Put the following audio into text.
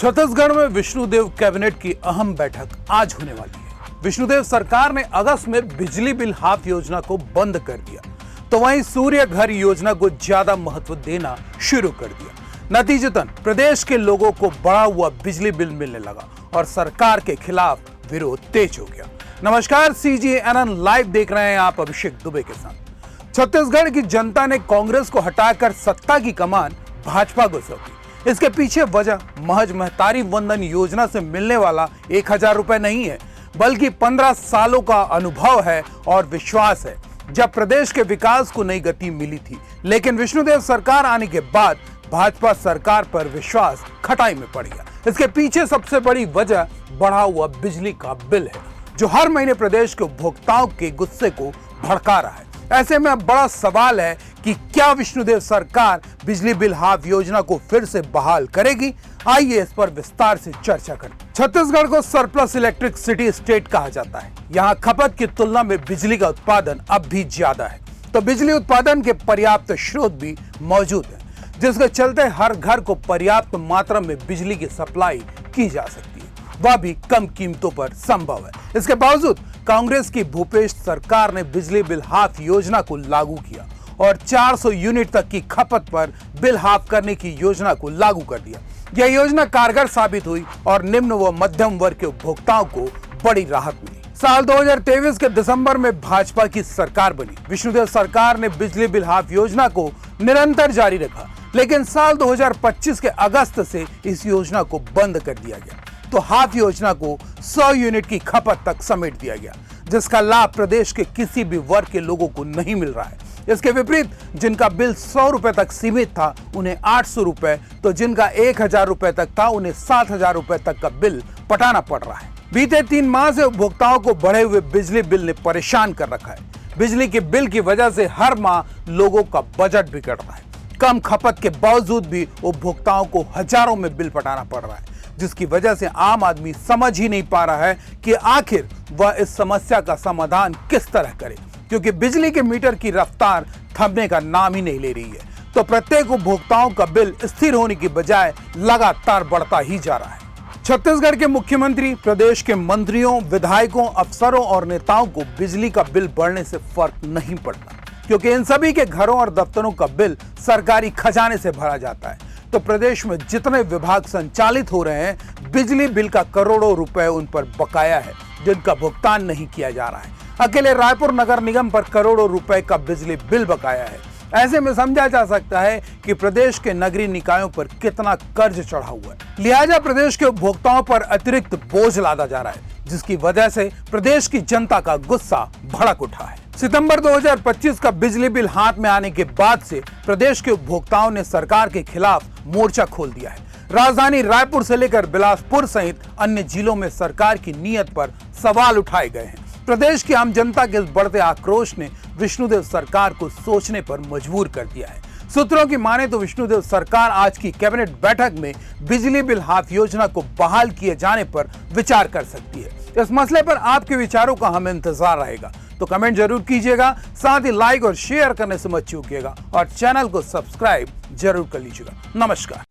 छत्तीसगढ़ में विष्णुदेव कैबिनेट की अहम बैठक आज होने वाली है। विष्णुदेव सरकार ने अगस्त में बिजली बिल हाफ योजना को बंद कर दिया, तो वहीं सूर्य घर योजना को ज्यादा महत्व देना शुरू कर दिया। नतीजतन प्रदेश के लोगों को बढ़ा हुआ बिजली बिल मिलने लगा और सरकार के खिलाफ विरोध तेज हो गया। नमस्कार, CGNN लाइव देख रहे हैं आप अभिषेक दुबे के साथ। छत्तीसगढ़ की जनता ने कांग्रेस को हटाकर सत्ता की कमान भाजपा को सौंपी। इसके पीछे वजह महज महतारी वंदन योजना से मिलने वाला 1000 रुपए नहीं है, बल्कि 15 सालों का अनुभव है और विश्वास है। जब प्रदेश के विकास को नई गति मिली थी, लेकिन विष्णुदेव सरकार आने के बाद भाजपा सरकार पर विश्वास खटाई में पड़ गया। इसके पीछे सबसे बड़ी वजह बढ़ा हुआ बिजली का बिल है, जो हर महीने प्रदेश के उपभोक्ताओं के गुस्से को भड़का रहा है। ऐसे में अब बड़ा सवाल है कि क्या विष्णुदेव सरकार बिजली बिल हाफ योजना को फिर से बहाल करेगी? आइए इस पर विस्तार से चर्चा करें। छत्तीसगढ़ को सरप्लस इलेक्ट्रिक सिटी स्टेट कहा जाता है। यहाँ खपत की तुलना में बिजली का उत्पादन अब भी ज्यादा है, तो बिजली उत्पादन के पर्याप्त स्रोत भी मौजूद है, जिसके चलते हर घर को पर्याप्त मात्रा में बिजली की सप्लाई की जा सकती है, वह भी कम कीमतों पर संभव है। इसके बावजूद कांग्रेस की भूपेश सरकार ने बिजली बिल हाफ योजना को लागू किया और 400 यूनिट तक की खपत पर बिल हाफ करने की योजना को लागू कर दिया। यह योजना कारगर साबित हुई और निम्न व मध्यम वर्ग के उपभोक्ताओं को बड़ी राहत मिली। साल 2023 के दिसंबर में भाजपा की सरकार बनी। विष्णुदेव सरकार ने बिजली बिल हाफ योजना को निरंतर जारी रखा, लेकिन साल 2025 के अगस्त से इस योजना को बंद कर दिया गया, तो हाफ योजना को 100 यूनिट की खपत तक समेट दिया गया, जिसका लाभ प्रदेश के किसी भी वर्ग के लोगों को नहीं मिल रहा है। इसके विपरीत जिनका बिल 100 रुपए तक सीमित था, उन्हें 800 रुपए, तो जिनका 1000 रुपए तक था, उन्हें 7000 रुपए तक का बिल पटाना पड़ रहा है। बीते 3 माह से उपभोक्ताओं को बढ़े हुए बिजली बिल ने परेशान कर रखा है। बिजली के बिल की वजह से हर माह लोगों का बजट बिगड़ रहा है। कम खपत के बावजूद भी उपभोक्ताओं को हजारों में बिल पटाना पड़ रहा है, जिसकी वजह से आम आदमी समझ ही नहीं पा रहा है कि आखिर वह इस समस्या का समाधान किस तरह करे, क्योंकि बिजली के मीटर की रफ्तार थमने का नाम ही नहीं ले रही है। तो प्रत्येक उपभोक्ताओं का बिल स्थिर होने की बजाय लगातार बढ़ता ही जा रहा है। छत्तीसगढ़ के मुख्यमंत्री, प्रदेश के मंत्रियों, विधायकों, अफसरों और नेताओं को बिजली का बिल बढ़ने से फर्क नहीं पड़ता, क्योंकि इन सभी के घरों और दफ्तरों का बिल सरकारी खजाने से भरा जाता है। तो प्रदेश में जितने विभाग संचालित हो रहे हैं, बिजली बिल का करोड़ों रुपए उन पर बकाया है, जिनका भुगतान नहीं किया जा रहा है। अकेले रायपुर नगर निगम पर करोड़ों रुपए का बिजली बिल बकाया है। ऐसे में समझा जा सकता है कि प्रदेश के नगरीय निकायों पर कितना कर्ज चढ़ा हुआ है। लिहाजा प्रदेश के उपभोक्ताओं पर अतिरिक्त बोझ लादा जा रहा है, जिसकी वजह से प्रदेश की जनता का गुस्सा भड़क उठा है। सितंबर 2025 का बिजली बिल हाथ में आने के बाद से प्रदेश के उपभोक्ताओं ने सरकार के खिलाफ मोर्चा खोल दिया है। राजधानी रायपुर से लेकर बिलासपुर सहित अन्य जिलों में सरकार की नीयत पर सवाल उठाए गए हैं। प्रदेश की आम जनता के इस बढ़ते आक्रोश ने विष्णुदेव सरकार को सोचने पर मजबूर कर दिया है। सूत्रों की माने तो विष्णुदेव सरकार आज की कैबिनेट बैठक में बिजली बिल हाफ योजना को बहाल किए जाने पर विचार कर सकती है। इस मसले पर आपके विचारों का हमें इंतजार रहेगा, तो कमेंट जरूर कीजिएगा, साथ ही लाइक और शेयर करने से मत चूकिएगा और चैनल को सब्सक्राइब जरूर कर लीजिएगा। नमस्कार।